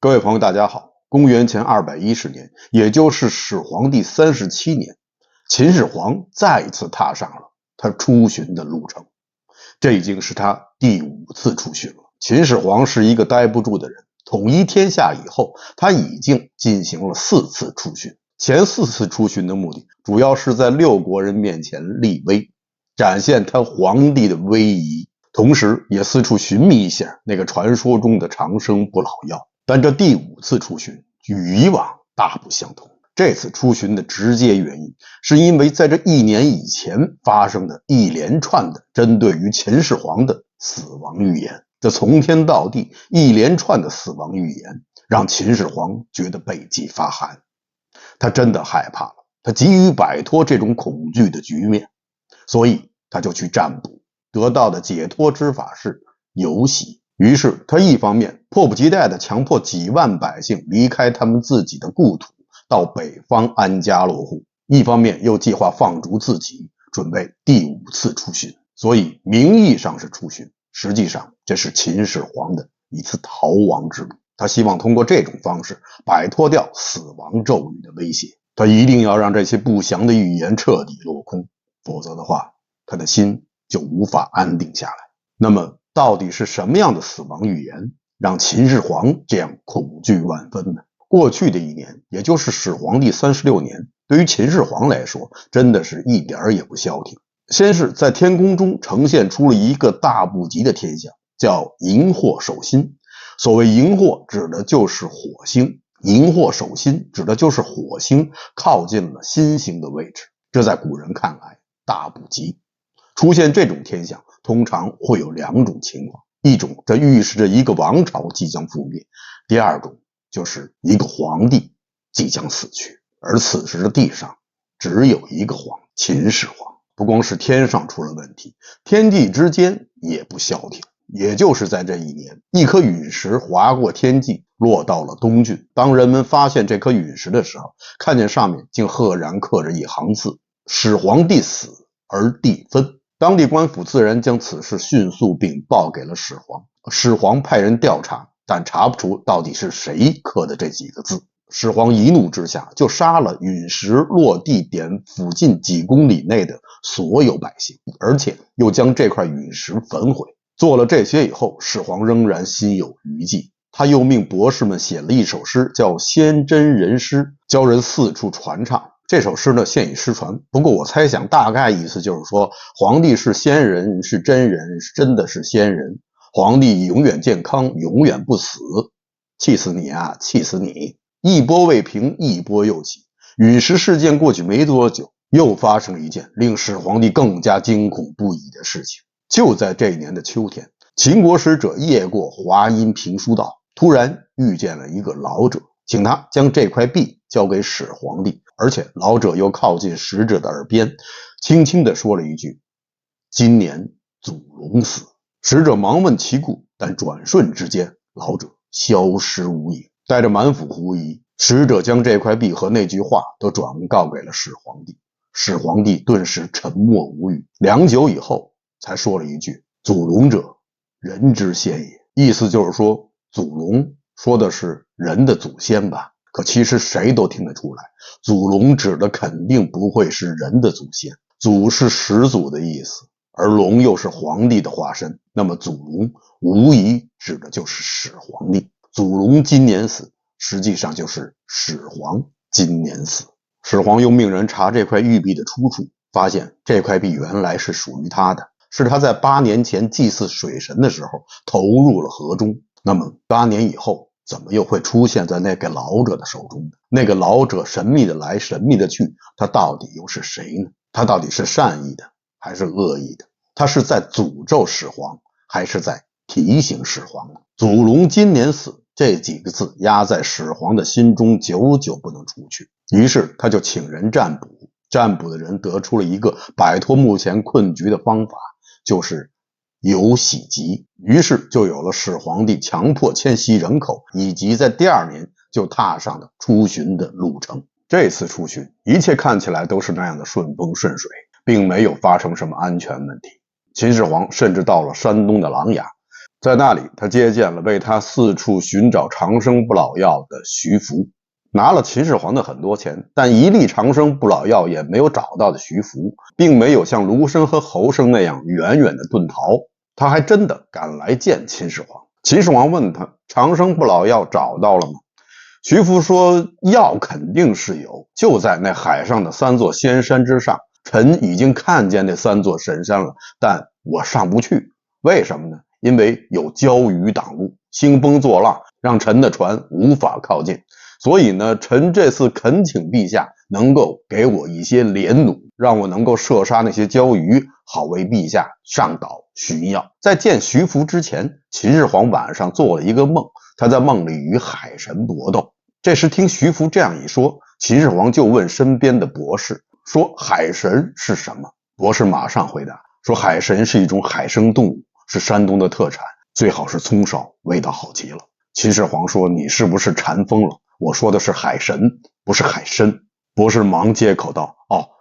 各位朋友，大家好。公元前210年，也就是始皇帝37年，秦始皇再一次踏上了他出巡的路程。这已经是他第5次出巡了。秦始皇是一个待不住的人，统一天下以后，他已经进行了4次出巡。前4次出巡的目的，主要是在6国人面前立威，展现他皇帝的威仪，同时也四处寻觅一下那个传说中的长生不老药。但这第5次出巡与以往大不相同。这次出巡的直接原因，是因为在这1年以前发生的一连串的针对于秦始皇的死亡预言。这从天到地一连串的死亡预言，让秦始皇觉得背脊发寒。他真的害怕了，他急于摆脱这种恐惧的局面，所以他就去占卜，得到的解脱之法是游喜。于是他一方面迫不及待地强迫几万百姓离开他们自己的故土，到北方安家落户，一方面又计划放逐自己，准备第5次出巡。所以名义上是出巡，实际上这是秦始皇的一次逃亡之路。他希望通过这种方式摆脱掉死亡咒语的威胁，他一定要让这些不祥的预言彻底落空，否则的话，他的心就无法安定下来。那么到底是什么样的死亡预言让秦始皇这样恐惧万分呢？过去的1年，也就是始皇帝36年，对于秦始皇来说，真的是一点也不消停。先是在天宫中呈现出了一个大不吉的天象，叫荧惑守心。所谓荧惑指的就是火星，荧惑守心指的就是火星靠近了心星的位置，这在古人看来大不吉。出现这种天象通常会有2种情况，一种这预示着一个王朝即将覆灭，第2种就是一个皇帝即将死去，而此时的地上只有一个皇，秦始皇。不光是天上出了问题，天地之间也不消停。也就是在这1年，一颗陨石划过天际，落到了东郡。当人们发现这颗陨石的时候，看见上面竟赫然刻着一行字：始皇帝死而地分。当地官府自然将此事迅速禀报给了始皇，始皇派人调查，但查不出到底是谁刻的这几个字。始皇一怒之下，就杀了陨石落地点附近几公里内的所有百姓，而且又将这块陨石焚毁。做了这些以后，始皇仍然心有余悸，他又命博士们写了一首诗，叫《仙真人诗》，教人四处传唱。这首诗呢，现已失传。不过我猜想，大概意思就是说，皇帝是仙人，是真人，真的是仙人。皇帝永远健康，永远不死。气死你啊，气死你！一波未平，一波又起。陨石事件过去没多久，又发生了一件令始皇帝更加惊恐不已的事情。就在这一年的秋天，秦国使者夜过华阴平书道，突然遇见了一个老者，请他将这块币交给始皇帝，而且老者又靠近使者的耳边，轻轻地说了一句：今年祖龙死。使者忙问其故，但转瞬之间，老者消失无影。带着满腹狐疑，使者将这块币和那句话都转告给了始皇帝。始皇帝顿时沉默无语，良久以后才说了一句：祖龙者，人之先也。意思就是说，祖龙说的是人的祖先吧。可其实谁都听得出来，祖龙指的肯定不会是人的祖先。祖是始祖的意思，而龙又是皇帝的化身，那么祖龙无疑指的就是始皇帝。祖龙今年死，实际上就是始皇今年死。始皇又命人查这块玉璧的出处，发现这块币原来是属于他的，是他在8年前祭祀水神的时候投入了河中。那么8年以后，怎么又会出现在那个老者的手中呢？那个老者神秘的来，神秘的去，他到底又是谁呢？他到底是善意的还是恶意的？他是在诅咒始皇，还是在提醒始皇呢？祖龙今年死这几个字压在始皇的心中，久久不能除去。于是他就请人占卜，占卜的人得出了一个摆脱目前困局的方法，就是有喜吉。于是就有了始皇帝强迫迁徙人口，以及在第2年就踏上了出巡的路程。这次出巡一切看起来都是那样的顺风顺水，并没有发生什么安全问题。秦始皇甚至到了山东的琅琊，在那里，他接见了为他四处寻找长生不老药的徐福，拿了秦始皇的很多钱，但一粒长生不老药也没有找到的徐福，并没有像卢生和侯生那样远远的遁逃，他还真的赶来见秦始皇。秦始皇问他长生不老药找到了吗？徐福说药肯定是有，就在那海上的3座仙山之上，臣已经看见那3座神山了，但我上不去，为什么呢？因为有礁鱼挡路，兴风作浪，让臣的船无法靠近。所以呢，臣这次恳请陛下能够给我一些连弩，让我能够射杀那些礁鱼，好为陛下上岛寻药。在见徐福之前，秦始皇晚上做了一个梦，他在梦里与海神搏斗。这时听徐福这样一说，秦始皇就问身边的博士说海神是什么？博士马上回答说海神是一种海生动物，是山东的特产，最好是葱烧，味道好极了。秦始皇说你是不是馋疯了？我说的是海神，不是海参。博士忙接口道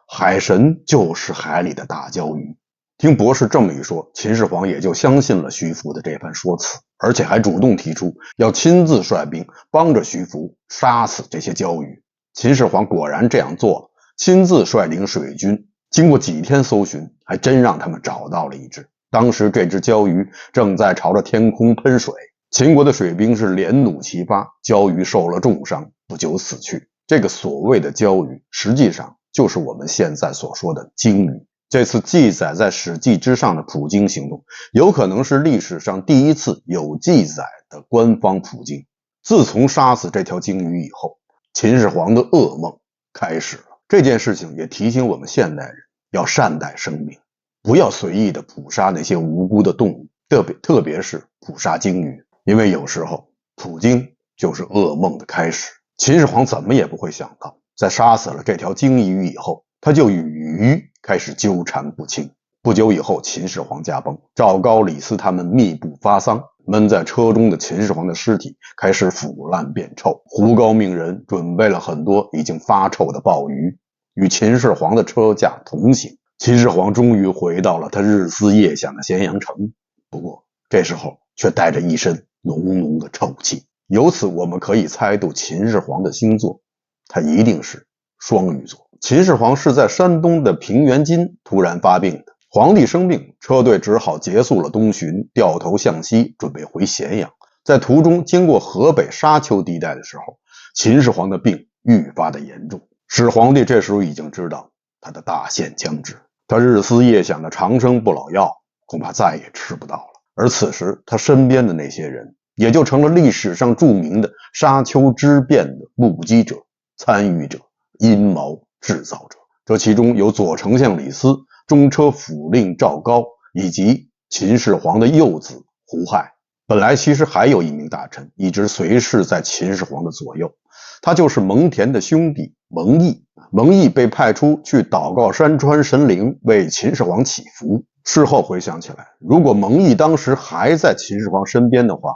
海神就是海里的大礁鱼。听博士这么一说，秦始皇也就相信了徐福的这番说辞，而且还主动提出要亲自率兵帮着徐福杀死这些礁鱼。秦始皇果然这样做了，亲自率领水军，经过几天搜寻，还真让他们找到了一只。当时这只礁鱼正在朝着天空喷水，秦国的水兵是连弩齐发，礁鱼受了重伤，不久死去。这个所谓的礁鱼，实际上就是我们现在所说的鲸鱼。这次记载在史记之上的捕鲸行动，有可能是历史上第一次有记载的官方捕鲸。自从杀死这条鲸鱼以后，秦始皇的噩梦开始了。这件事情也提醒我们现代人要善待生命，不要随意的捕杀那些无辜的动物，特别是捕杀鲸鱼，因为有时候捕鲸就是噩梦的开始。秦始皇怎么也不会想到，在杀死了这条鲸鱼以后，他就与鱼开始纠缠不清。不久以后，秦始皇驾崩，赵高、李斯他们密不发丧。闷在车中的秦始皇的尸体开始腐烂变臭。胡高命人准备了很多已经发臭的鲍鱼，与秦始皇的车驾同行。秦始皇终于回到了他日思夜想的咸阳城，不过这时候却带着一身浓浓的臭气。由此我们可以猜度秦始皇的星座，他一定是双鱼座。秦始皇是在山东的平原津突然发病的，皇帝生病，车队只好结束了东巡，掉头向西，准备回咸阳。在途中经过河北沙丘地带的时候，秦始皇的病愈发的严重。始皇帝这时候已经知道他的大限将至，他日思夜想的长生不老药恐怕再也吃不到了。而此时他身边的那些人也就成了历史上著名的沙丘之变的目击者、参与者、阴谋制造者。这其中有左丞相李斯、中车府令赵高以及秦始皇的幼子胡亥。本来其实还有一名大臣一直随侍在秦始皇的左右，他就是蒙恬的兄弟蒙毅。蒙毅被派出去祷告山川神灵，为秦始皇祈福。事后回想起来，如果蒙毅当时还在秦始皇身边的话，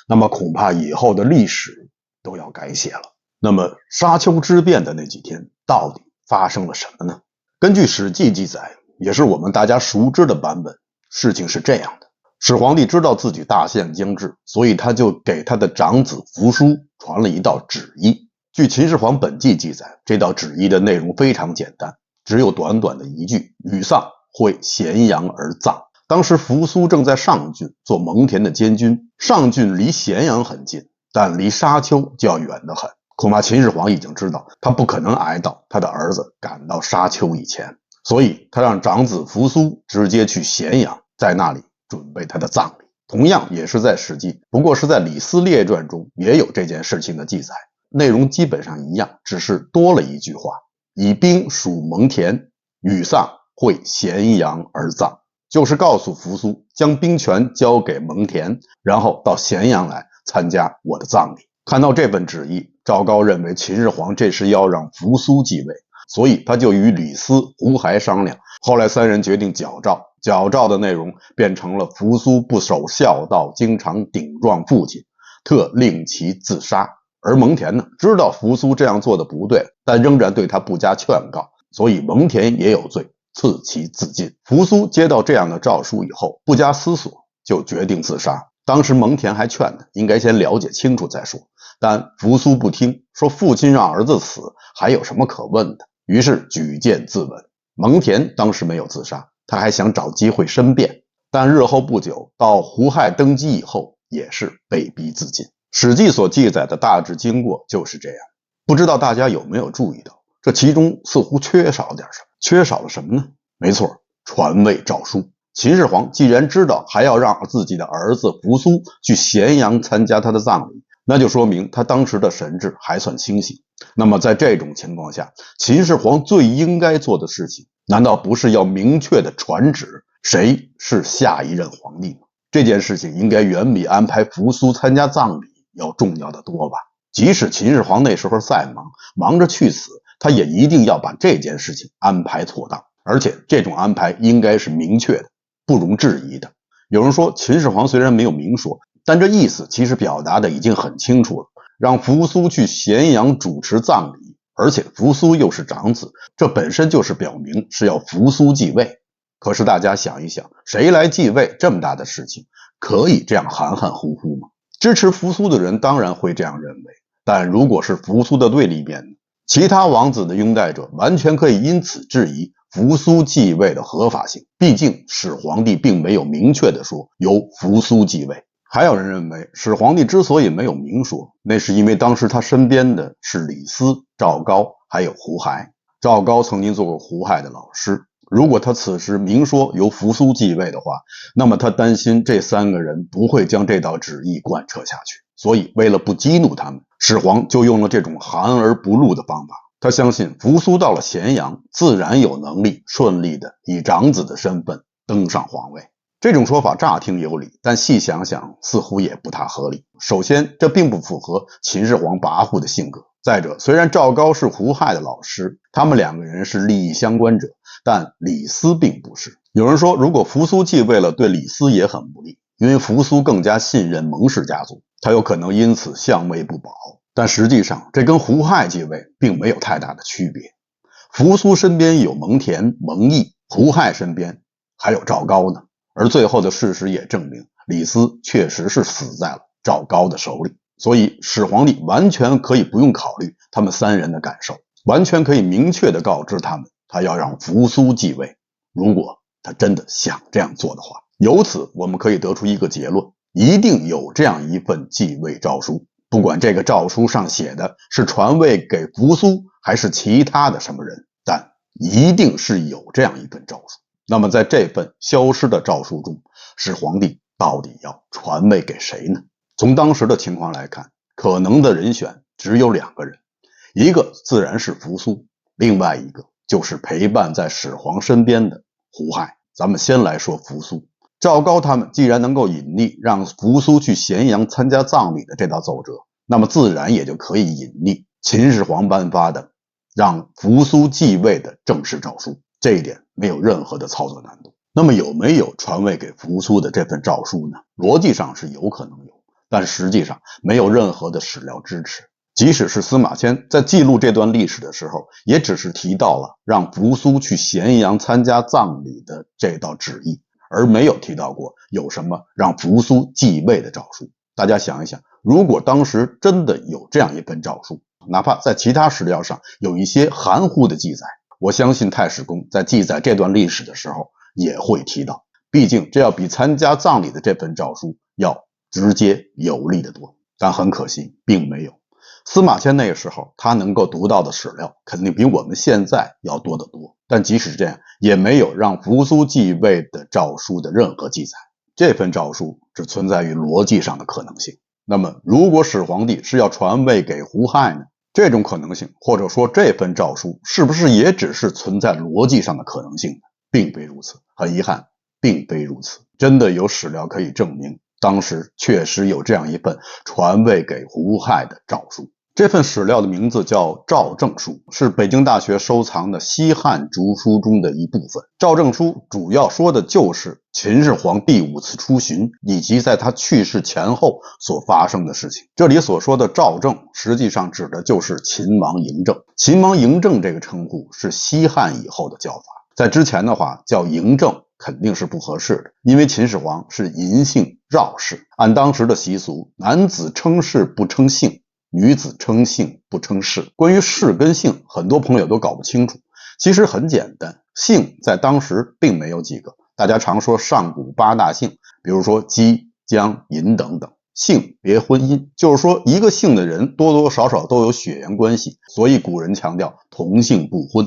那么恐怕以后的历史都要改写了。那么沙丘之变的那几天到底发生了什么呢？根据史记记载，也是我们大家熟知的版本，事情是这样的。始皇帝知道自己大限将至，所以他就给他的长子扶苏传了一道旨意。据秦始皇本纪记载，这道旨意的内容非常简单，只有短短的一句：禹丧，会咸阳而葬。当时扶苏正在上郡做蒙恬的监军，上郡离咸阳很近，但离沙丘就要远得很。恐怕秦始皇已经知道他不可能挨到他的儿子赶到沙丘以前，所以他让长子扶苏直接去咸阳，在那里准备他的葬礼。同样也是在史记，不过是在李斯列传中也有这件事情的记载，内容基本上一样，只是多了一句话：以兵属蒙恬，禹丧，会咸阳而葬。就是告诉扶苏将兵权交给蒙恬，然后到咸阳来参加我的葬礼。看到这份旨意，赵高认为秦始皇这是要让扶苏继位，所以他就与李斯、胡亥商量。后来三人决定矫诏，矫诏的内容变成了扶苏不守孝道，经常顶撞父亲，特令其自杀。而蒙恬呢，知道扶苏这样做的不对，但仍然对他不加劝告，所以蒙恬也有罪，赐其自尽。扶苏接到这样的诏书以后，不加思索就决定自杀。当时蒙恬还劝他应该先了解清楚再说，但扶苏不听，说父亲让儿子死，还有什么可问的？于是举剑自刎。蒙恬当时没有自杀，他还想找机会申辩，但日后不久到胡亥登基以后，也是被逼自尽。《史记》所记载的大致经过就是这样。不知道大家有没有注意到，这其中似乎缺少了点什么？缺少了什么呢？没错，传位诏书。秦始皇既然知道还要让自己的儿子扶苏去咸阳参加他的葬礼，那就说明他当时的神智还算清醒。那么在这种情况下，秦始皇最应该做的事情，难道不是要明确的传旨谁是下一任皇帝吗？这件事情应该远比安排扶苏参加葬礼要重要的多吧。即使秦始皇那时候再忙着去死，他也一定要把这件事情安排妥当，而且这种安排应该是明确的，不容置疑的。有人说秦始皇虽然没有明说，但这意思其实表达的已经很清楚了，让扶苏去咸阳主持葬礼，而且扶苏又是长子，这本身就是表明是要扶苏继位。可是大家想一想，谁来继位这么大的事情，可以这样含含糊糊吗？支持扶苏的人当然会这样认为，但如果是扶苏的对立面，其他王子的拥戴者完全可以因此质疑扶苏继位的合法性。毕竟始皇帝并没有明确的说由扶苏继位。还有人认为，始皇帝之所以没有明说，那是因为当时他身边的是李斯、赵高还有胡亥。赵高曾经做过胡亥的老师，如果他此时明说由扶苏继位的话，那么他担心这三个人不会将这道旨意贯彻下去，所以为了不激怒他们，始皇就用了这种含而不露的方法。他相信扶苏到了咸阳，自然有能力顺利的以长子的身份登上皇位。这种说法乍听有理，但细想想似乎也不太合理。首先，这并不符合秦始皇跋扈的性格。再者，虽然赵高是胡亥的老师，他们两个人是利益相关者，但李斯并不是。有人说，如果扶苏继位了，对李斯也很不利，因为扶苏更加信任蒙氏家族，他有可能因此相位不保。但实际上，这跟胡亥继位并没有太大的区别。扶苏身边有蒙恬、蒙毅，胡亥身边还有赵高呢。而最后的事实也证明，李斯确实是死在了赵高的手里。所以始皇帝完全可以不用考虑他们三人的感受，完全可以明确的告知他们，他要让扶苏继位。如果他真的想这样做的话，由此我们可以得出一个结论，一定有这样一份继位诏书，不管这个诏书上写的是传位给扶苏还是其他的什么人，但一定是有这样一份诏书。那么在这份消失的诏书中，始皇帝到底要传位给谁呢？从当时的情况来看，可能的人选只有两个人，一个自然是扶苏，另外一个就是陪伴在始皇身边的胡亥。咱们先来说扶苏。赵高他们既然能够隐匿让扶苏去咸阳参加葬礼的这道奏折，那么自然也就可以隐匿秦始皇颁发的让扶苏继位的正式诏书，这一点没有任何的操作难度。那么有没有传位给扶苏的这份诏书呢？逻辑上是有可能有，但实际上没有任何的史料支持。即使是司马迁在记录这段历史的时候，也只是提到了让扶苏去咸阳参加葬礼的这道旨意，而没有提到过有什么让扶苏继位的诏书。大家想一想，如果当时真的有这样一份诏书，哪怕在其他史料上有一些含糊的记载，我相信太史公在记载这段历史的时候也会提到，毕竟这要比参加葬礼的这份诏书要直接有力得多。但很可惜并没有。司马迁那个时候他能够读到的史料肯定比我们现在要多得多，但即使这样也没有让扶苏继位的诏书的任何记载。这份诏书只存在于逻辑上的可能性。那么如果始皇帝是要传位给胡亥呢？这种可能性，或者说这份诏书是不是也只是存在逻辑上的可能性呢？并非如此，很遗憾，并非如此。真的有史料可以证明当时确实有这样一份传位给胡亥的诏书。这份史料的名字叫《诏正书》，是北京大学收藏的西汉竹书中的一部分。诏正书主要说的就是秦始皇第5次出巡以及在他去世前后所发生的事情。这里所说的诏正实际上指的就是秦王嬴政。秦王嬴政这个称呼是西汉以后的叫法，在之前的话叫嬴政，肯定是不合适的，因为秦始皇是淫姓赵氏，按当时的习俗，男子称氏不称姓，女子称姓不称氏。关于氏跟姓，很多朋友都搞不清楚。其实很简单，姓在当时并没有几个，大家常说上古八大姓，比如说姬、姜、尹等等。姓别婚姻，就是说一个姓的人多多少少都有血缘关系，所以古人强调同姓不婚。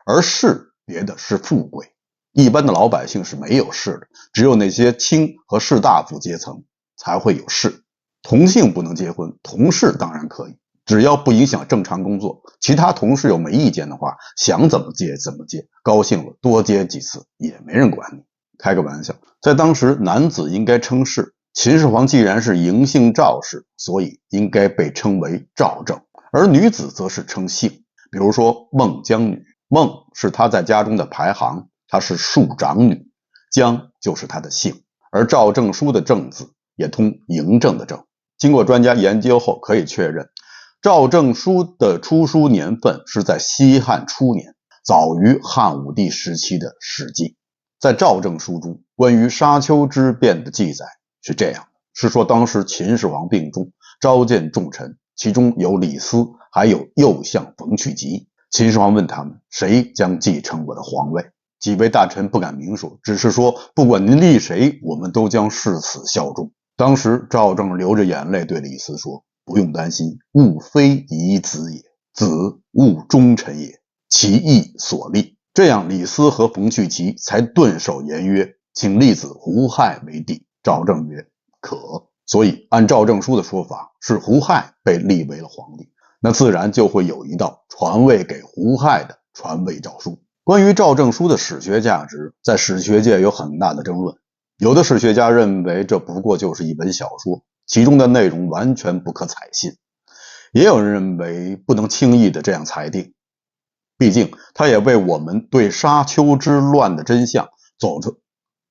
而氏别的是富贵，一般的老百姓是没有氏的，只有那些卿和士大夫阶层才会有氏。同姓不能结婚，同氏当然可以，只要不影响正常工作，其他同事有没意见的话，想怎么结怎么结，高兴了多结几次也没人管你。开个玩笑，在当时男子应该称氏，秦始皇既然是嬴姓赵氏，所以应该被称为赵正，而女子则是称姓，比如说孟姜女，孟是她在家中的排行，她是庶长女，姜就是她的姓，而赵正书的正字也通嬴政的政。经过专家研究后可以确认，赵正书的出书年份是在西汉初年，早于汉武帝时期的《史记》。在赵正书中，关于沙丘之变的记载是这样的，是说当时秦始皇病重，召见众臣，其中有李斯，还有右相冯去疾。秦始皇问他们，谁将继承我的皇位？几位大臣不敢明说，只是说不管您立谁，我们都将誓死效忠。当时赵正流着眼泪对李斯说，不用担心，吾非夷子也，子吾忠臣也，其义所立。这样李斯和冯去疾才顿首言曰，请立子胡亥为帝。赵正曰可。所以按赵正书的说法，是胡亥被立为了皇帝，那自然就会有一道传位给胡亥的传位诏书。关于赵正书的史学价值，在史学界有很大的争论。有的史学家认为这不过就是一本小说，其中的内容完全不可采信，也有人认为不能轻易的这样裁定，毕竟他也为我们对沙丘之乱的真相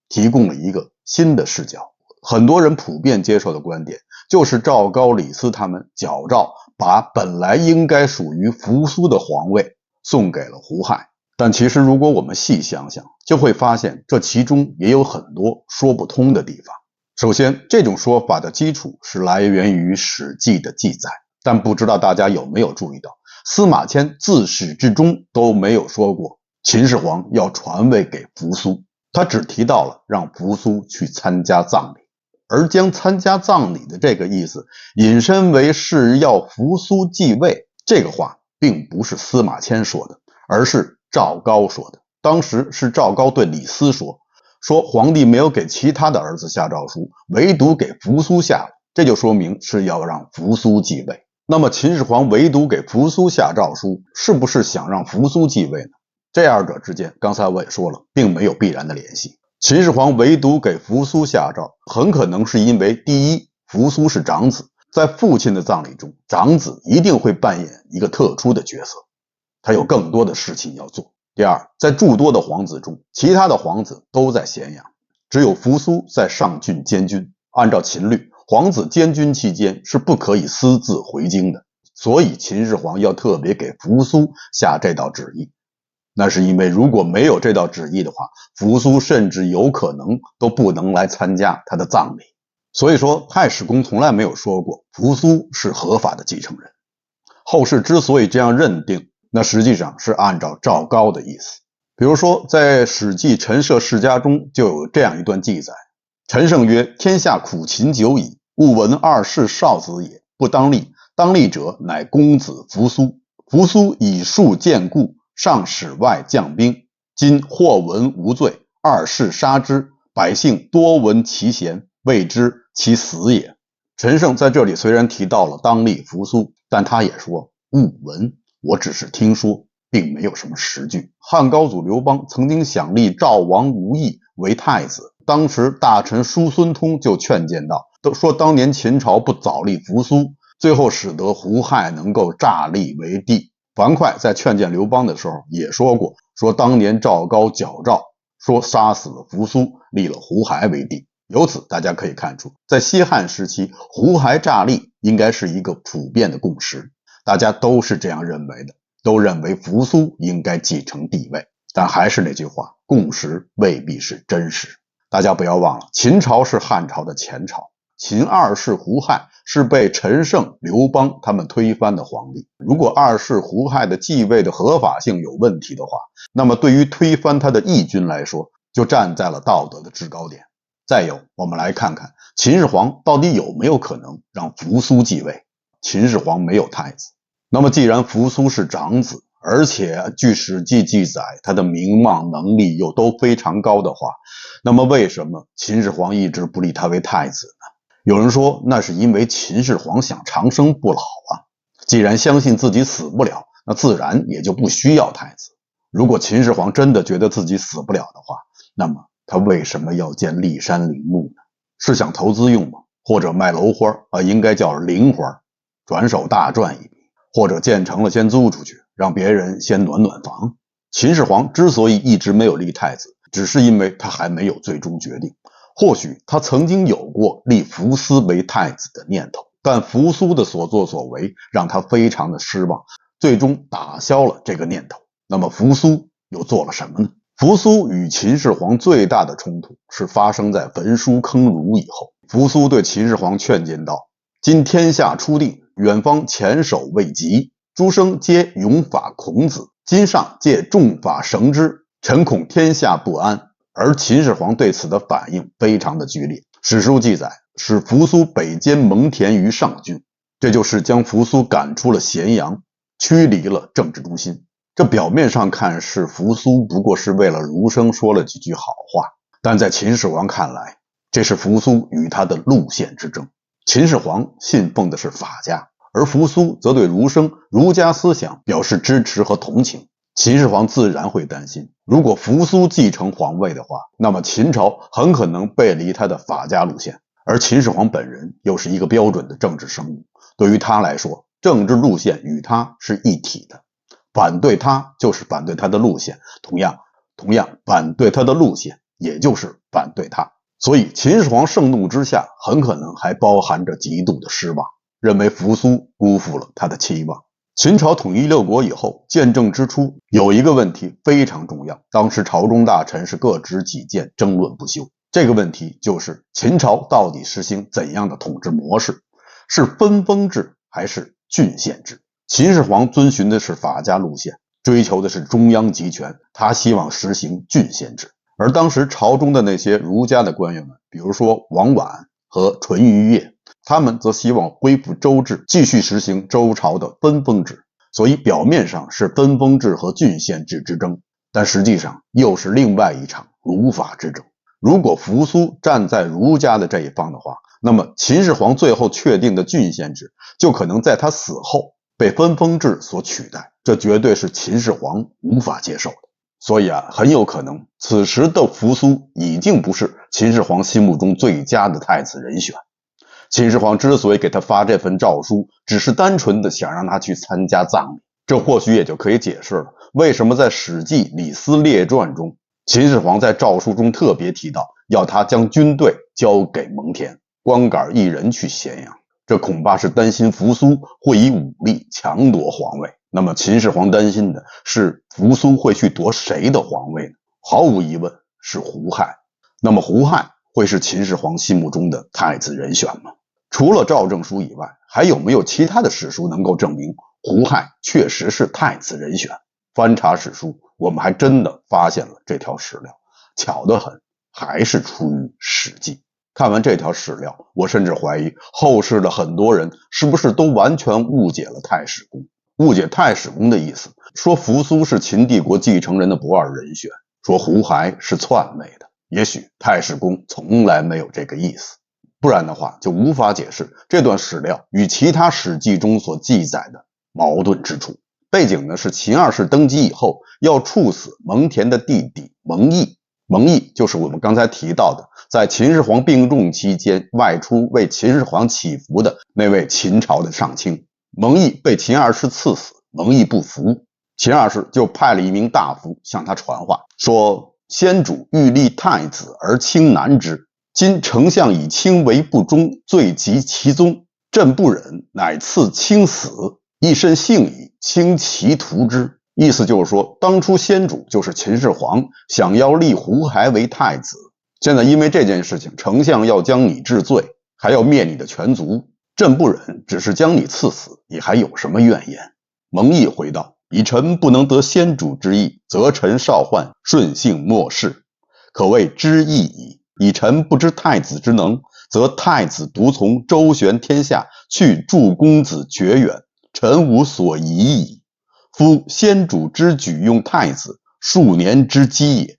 提供了一个新的视角。很多人普遍接受的观点就是赵高、李斯他们矫诏把本来应该属于扶苏的皇位送给了胡亥。但其实如果我们细想想，就会发现这其中也有很多说不通的地方。首先，这种说法的基础是来源于《史记》的记载，但不知道大家有没有注意到，司马迁自始至终都没有说过秦始皇要传位给扶苏，他只提到了让扶苏去参加葬礼，而将参加葬礼的这个意思引申为是要扶苏继位，这个话并不是司马迁说的，而是赵高说的。当时是赵高对李斯说皇帝没有给其他的儿子下诏书，唯独给扶苏下了，这就说明是要让扶苏继位。那么秦始皇唯独给扶苏下诏书，是不是想让扶苏继位呢？这二者之间，刚才我也说了，并没有必然的联系。秦始皇唯独给扶苏下诏，很可能是因为第一，扶苏是长子，在父亲的葬礼中，长子一定会扮演一个特殊的角色，他有更多的事情要做。第二，在诸多的皇子中，其他的皇子都在咸阳，只有扶苏在上郡监军。按照秦律，皇子监军期间是不可以私自回京的，所以秦始皇要特别给扶苏下这道旨意。那是因为如果没有这道旨意的话，扶苏甚至有可能都不能来参加他的葬礼。所以说，太史公从来没有说过扶苏是合法的继承人。后世之所以这样认定，那实际上是按照赵高的意思。比如说，在《史记·陈涉世家》中就有这样一段记载：陈胜曰：天下苦秦久矣，勿闻二世少子也，不当立。当立者，乃公子扶苏。扶苏以数见故，上使外将兵。今或闻无罪，二世杀之，百姓多闻其嫌，谓之其死也。陈胜在这里虽然提到了当立扶苏，但他也说勿闻，我只是听说，并没有什么实据。汉高祖刘邦曾经想立赵王无益为太子，当时大臣叔孙通就劝谏道，说当年秦朝不早立扶苏，最后使得胡亥能够诈立为帝。樊哙在劝谏刘邦的时候也说过，说当年赵高矫诏说杀死了扶苏，立了胡亥为帝。由此大家可以看出，在西汉时期，胡亥诈立应该是一个普遍的共识，大家都是这样认为的，都认为扶苏应该继承帝位。但还是那句话，共识未必是真实。大家不要忘了，秦朝是汉朝的前朝，秦二世胡亥是被陈胜、刘邦他们推翻的皇帝。如果二世胡亥的继位的合法性有问题的话，那么对于推翻他的义军来说，就站在了道德的制高点。再有，我们来看看秦始皇到底有没有可能让扶苏继位。秦始皇没有太子，那么既然扶苏是长子，而且据史记记载他的名望能力又都非常高的话，那么为什么秦始皇一直不立他为太子呢？有人说那是因为秦始皇想长生不老啊，既然相信自己死不了，那自然也就不需要太子。如果秦始皇真的觉得自己死不了的话，那么他为什么要建骊山陵墓呢？是想投资用吗？或者卖楼花应该叫菱花，转手大赚一笔，或者建成了先租出去，让别人先暖暖房。秦始皇之所以一直没有立太子，只是因为他还没有最终决定。或许他曾经有过立扶苏为太子的念头，但扶苏的所作所为让他非常的失望，最终打消了这个念头。那么扶苏又做了什么呢？扶苏与秦始皇最大的冲突是发生在焚书坑儒以后。扶苏对秦始皇劝谏道：今天下初定，远方前首未及，诸生皆勇法孔子，今上借重法绳之，臣恐天下不安。而秦始皇对此的反应非常的剧烈。史书记载，使扶苏北兼蒙恬于上郡，这就是将扶苏赶出了咸阳，驱离了政治中心。这表面上看是扶苏不过是为了儒生说了几句好话，但在秦始皇看来，这是扶苏与他的路线之争。秦始皇信奉的是法家，而扶苏则对儒生、儒家思想表示支持和同情。秦始皇自然会担心，如果扶苏继承皇位的话，那么秦朝很可能背离他的法家路线。而秦始皇本人又是一个标准的政治生物，对于他来说，政治路线与他是一体的，反对他就是反对他的路线，同样反对他的路线也就是反对他。所以秦始皇盛怒之下，很可能还包含着极度的失望，认为扶苏辜负了他的期望。秦朝统一六国以后，建政之初有一个问题非常重要，当时朝中大臣是各执己见，争论不休。这个问题就是秦朝到底实行怎样的统治模式，是分封制还是郡县制？秦始皇遵循的是法家路线，追求的是中央集权，他希望实行郡县制。而当时朝中的那些儒家的官员们，比如说王绾和淳于越，他们则希望恢复周制，继续实行周朝的分封制。所以表面上是分封制和郡县制之争，但实际上又是另外一场儒法之争。如果扶苏站在儒家的这一方的话，那么秦始皇最后确定的郡县制就可能在他死后被分封制所取代，这绝对是秦始皇无法接受的。所以很有可能此时的扶苏已经不是秦始皇心目中最佳的太子人选。秦始皇之所以给他发这份诏书，只是单纯的想让他去参加葬礼，这或许也就可以解释了为什么在《史记·李斯列传》中，秦始皇在诏书中特别提到要他将军队交给蒙恬，光杆一人去咸阳。这恐怕是担心扶苏会以武力强夺皇位。那么秦始皇担心的是扶苏会去夺谁的皇位呢？毫无疑问是胡亥。那么胡亥会是秦始皇心目中的太子人选吗？除了诏证书以外，还有没有其他的史书能够证明胡亥确实是太子人选？翻查史书，我们还真的发现了这条史料，巧得很，还是出于《史记》。看完这条史料，我甚至怀疑后世的很多人是不是都完全误解了太史公，误解太史公的意思，说扶苏是秦帝国继承人的不二人选，说胡亥是篡位的。也许太史公从来没有这个意思，不然的话就无法解释这段史料与其他史记中所记载的矛盾之处。背景呢是秦二世登基以后要处死蒙恬的弟弟蒙毅，蒙毅就是我们刚才提到的在秦始皇病重期间外出为秦始皇祈福的那位秦朝的上卿。蒙毅被秦二世赐死，蒙毅不服，秦二世就派了一名大夫向他传话，说先主欲立太子而卿难之，今丞相以卿为不忠，罪及其宗，朕不忍，乃赐卿死，一身幸矣，卿其图之。意思就是说，当初先主就是秦始皇想要立胡亥为太子，现在因为这件事情，丞相要将你治罪，还要灭你的全族，朕不忍，只是将你赐死，你还有什么怨言？蒙毅回道：以臣不能得先主之意，则臣少宦，顺性漠视，可谓知义矣。以臣不知太子之能，则太子独从周旋天下，去助公子绝远，臣无所疑矣。夫先主之举用太子，数年之机也。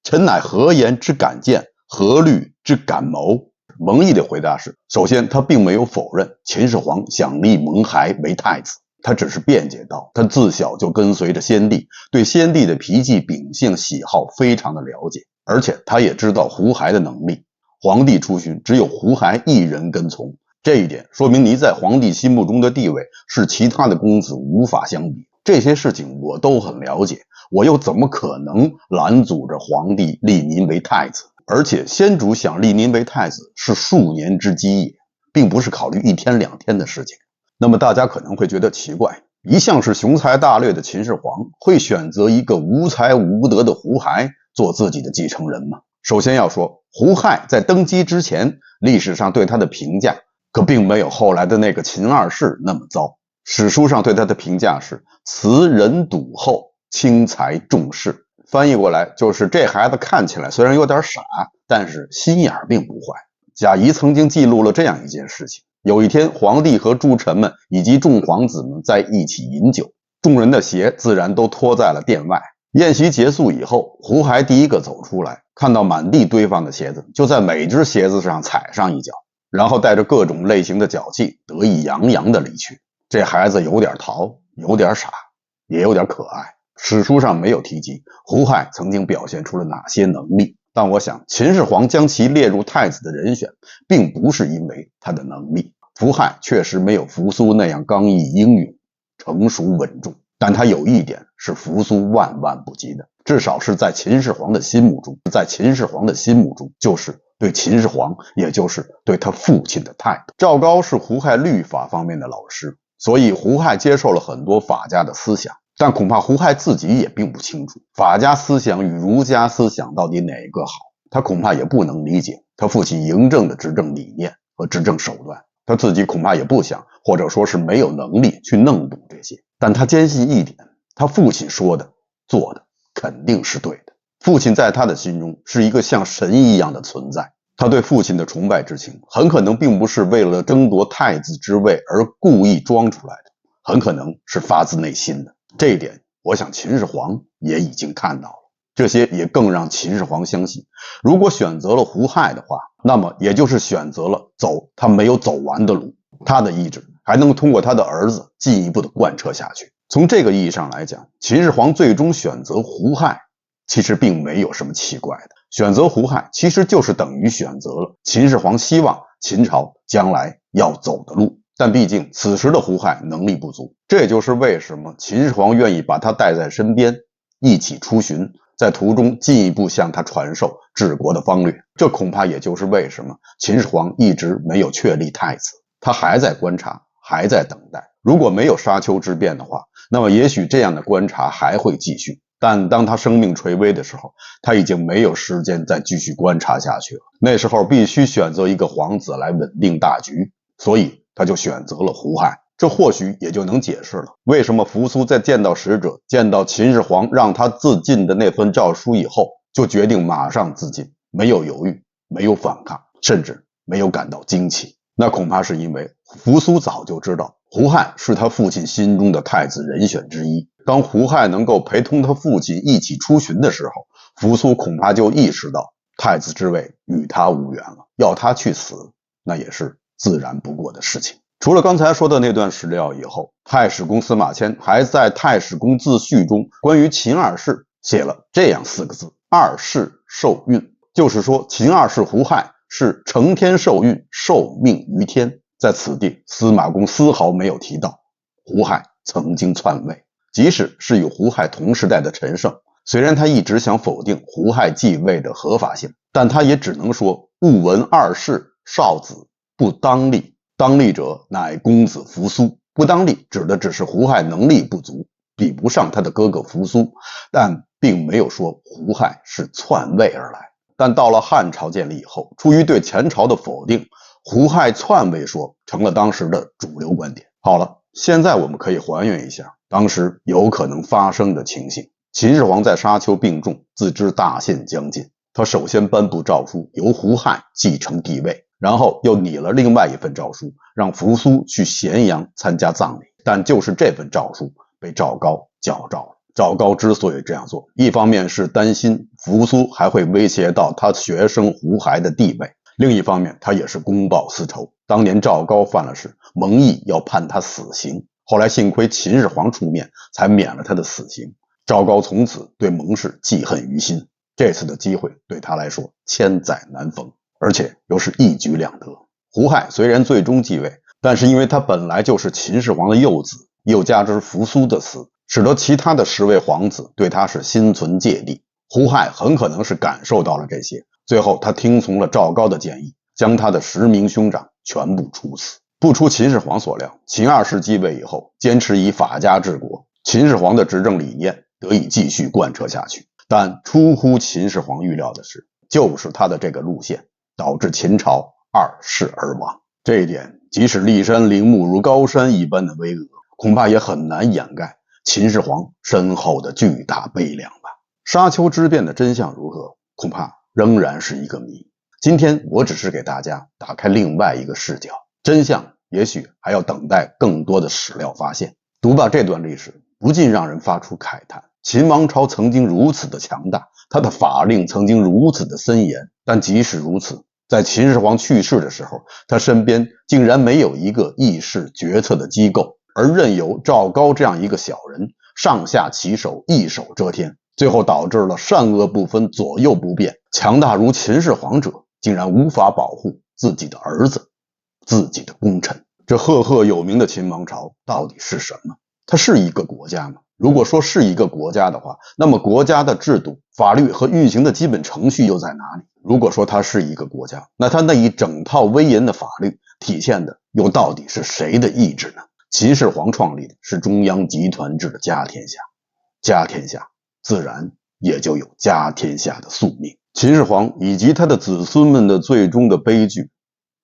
臣乃何言之敢谏，何虑之敢谋？蒙毅的回答是：首先，他并没有否认秦始皇想立蒙亥为太子，他只是辩解道，他自小就跟随着先帝，对先帝的脾气、秉性、喜好非常的了解，而且他也知道胡亥的能力。皇帝出巡，只有胡亥一人跟从，这一点说明你在皇帝心目中的地位是其他的公子无法相比。这些事情我都很了解，我又怎么可能拦阻着皇帝立您为太子？而且先主想立您为太子是数年之机也，并不是考虑1天2天的事情。那么大家可能会觉得奇怪，一向是雄才大略的秦始皇会选择一个无才无德的胡亥做自己的继承人吗？首先要说，胡亥在登基之前，历史上对他的评价可并没有后来的那个秦二世那么糟。史书上对他的评价是慈仁笃厚，轻财重士，翻译过来就是这孩子看起来虽然有点傻，但是心眼并不坏。贾谊曾经记录了这样一件事情，有一天皇帝和诸臣们以及众皇子们在一起饮酒，众人的鞋自然都脱在了殿外。宴席结束以后，胡亥第一个走出来，看到满地堆放的鞋子，就在每只鞋子上踩上一脚，然后带着各种类型的脚气，得意洋洋地离去。这孩子有点淘，有点傻，也有点可爱。史书上没有提及胡亥曾经表现出了哪些能力，但我想秦始皇将其列入太子的人选，并不是因为他的能力。胡亥确实没有扶苏那样刚毅英勇、成熟稳重，但他有一点是扶苏万万不及的，至少是在秦始皇的心目中，就是对秦始皇，也就是对他父亲的态度。赵高是胡亥律法方面的老师，所以胡亥接受了很多法家的思想，但恐怕胡亥自己也并不清楚法家思想与儒家思想到底哪个好，他恐怕也不能理解他父亲嬴政的执政理念和执政手段，他自己恐怕也不想，或者说是没有能力去弄懂这些。但他坚信一点，他父亲说的做的肯定是对的。父亲在他的心中是一个像神一样的存在，他对父亲的崇拜之情很可能并不是为了争夺太子之位而故意装出来的，很可能是发自内心的。这一点我想秦始皇也已经看到了，这些也更让秦始皇相信，如果选择了胡亥的话，那么也就是选择了走他没有走完的路，他的意志还能通过他的儿子进一步的贯彻下去。从这个意义上来讲，秦始皇最终选择胡亥其实并没有什么奇怪的，选择胡亥其实就是等于选择了秦始皇希望秦朝将来要走的路。但毕竟此时的胡亥能力不足，这也就是为什么秦始皇愿意把他带在身边，一起出巡，在途中进一步向他传授治国的方略。这恐怕也就是为什么秦始皇一直没有确立太子，他还在观察，还在等待。如果没有沙丘之变的话，那么也许这样的观察还会继续，但当他生命垂危的时候，他已经没有时间再继续观察下去了。那时候必须选择一个皇子来稳定大局，所以他就选择了胡亥。这或许也就能解释了为什么扶苏在见到使者，见到秦始皇让他自尽的那份诏书以后，就决定马上自尽，没有犹豫，没有反抗，甚至没有感到惊奇。那恐怕是因为扶苏早就知道胡亥是他父亲心中的太子人选之一。当胡亥能够陪同他父亲一起出巡的时候，扶苏恐怕就意识到太子之位与他无缘了，要他去死，那也是自然不过的事情。除了刚才说的那段史料以后，太史公司马迁还在《太史公自序》中关于秦二世写了这样4个字：二世受孕。就是说秦二世胡亥是承天受孕，受命于天。在此地司马公丝毫没有提到胡亥曾经篡位，即使是与胡亥同时代的陈胜，虽然他一直想否定胡亥继位的合法性，但他也只能说勿闻二世少子不当立，当立者乃公子扶苏。不当立指的只是胡亥能力不足，比不上他的哥哥扶苏，但并没有说胡亥是篡位而来。但到了汉朝建立以后，出于对前朝的否定，胡亥篡位说成了当时的主流观点。好了，现在我们可以还原一下当时有可能发生的情形。秦始皇在沙丘病重，自知大限将近，他首先颁布诏书，由胡亥继承帝位，然后又拟了另外一份诏书，让扶苏去咸阳参加葬礼。但就是这份诏书被赵高矫诏了。赵高之所以这样做，一方面是担心扶苏还会威胁到他学生胡亥的地位，另一方面他也是公报私仇。当年赵高犯了事，蒙毅要判他死刑，后来幸亏秦始皇出面才免了他的死刑。赵高从此对蒙氏记恨于心，这次的机会对他来说千载难逢，而且又是一举两得。胡亥虽然最终继位，但是因为他本来就是秦始皇的幼子，又加之扶苏的死，使得其他的10位皇子对他是心存芥蒂。胡亥很可能是感受到了这些，最后他听从了赵高的建议，将他的10名兄长全部处死。不出秦始皇所料，秦二世继位以后，坚持以法家治国，秦始皇的执政理念得以继续贯彻下去。但出乎秦始皇预料的是，就是他的这个路线导致秦朝2世而亡。这一点即使骊山陵墓如高山一般的巍峨，恐怕也很难掩盖秦始皇身后的巨大悲凉吧。沙丘之变的真相如何，恐怕仍然是一个谜。今天我只是给大家打开另外一个视角，真相也许还要等待更多的史料发现。读罢这段历史，不禁让人发出慨叹。秦王朝曾经如此的强大，他的法令曾经如此的森严，但即使如此，在秦始皇去世的时候，他身边竟然没有一个议事决策的机构，而任由赵高这样一个小人上下其手，一手遮天，最后导致了善恶不分，左右不辨。强大如秦始皇者竟然无法保护自己的儿子，自己的功臣。这赫赫有名的秦王朝到底是什么？它是一个国家吗？如果说是一个国家的话，那么国家的制度、法律和运行的基本程序又在哪里？如果说它是一个国家，那它那一整套威严的法律体现的又到底是谁的意志呢？秦始皇创立的是中央集团制的家天下，家天下自然也就有家天下的宿命。秦始皇以及他的子孙们的最终的悲剧，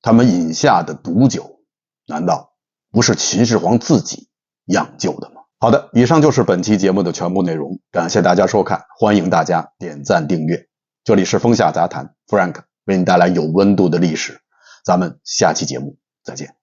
他们饮下的毒酒，难道不是秦始皇自己养就的吗？好的，以上就是本期节目的全部内容，感谢大家收看，欢迎大家点赞订阅。这里是风下杂谈 Frank 为你带来有温度的历史，咱们下期节目再见。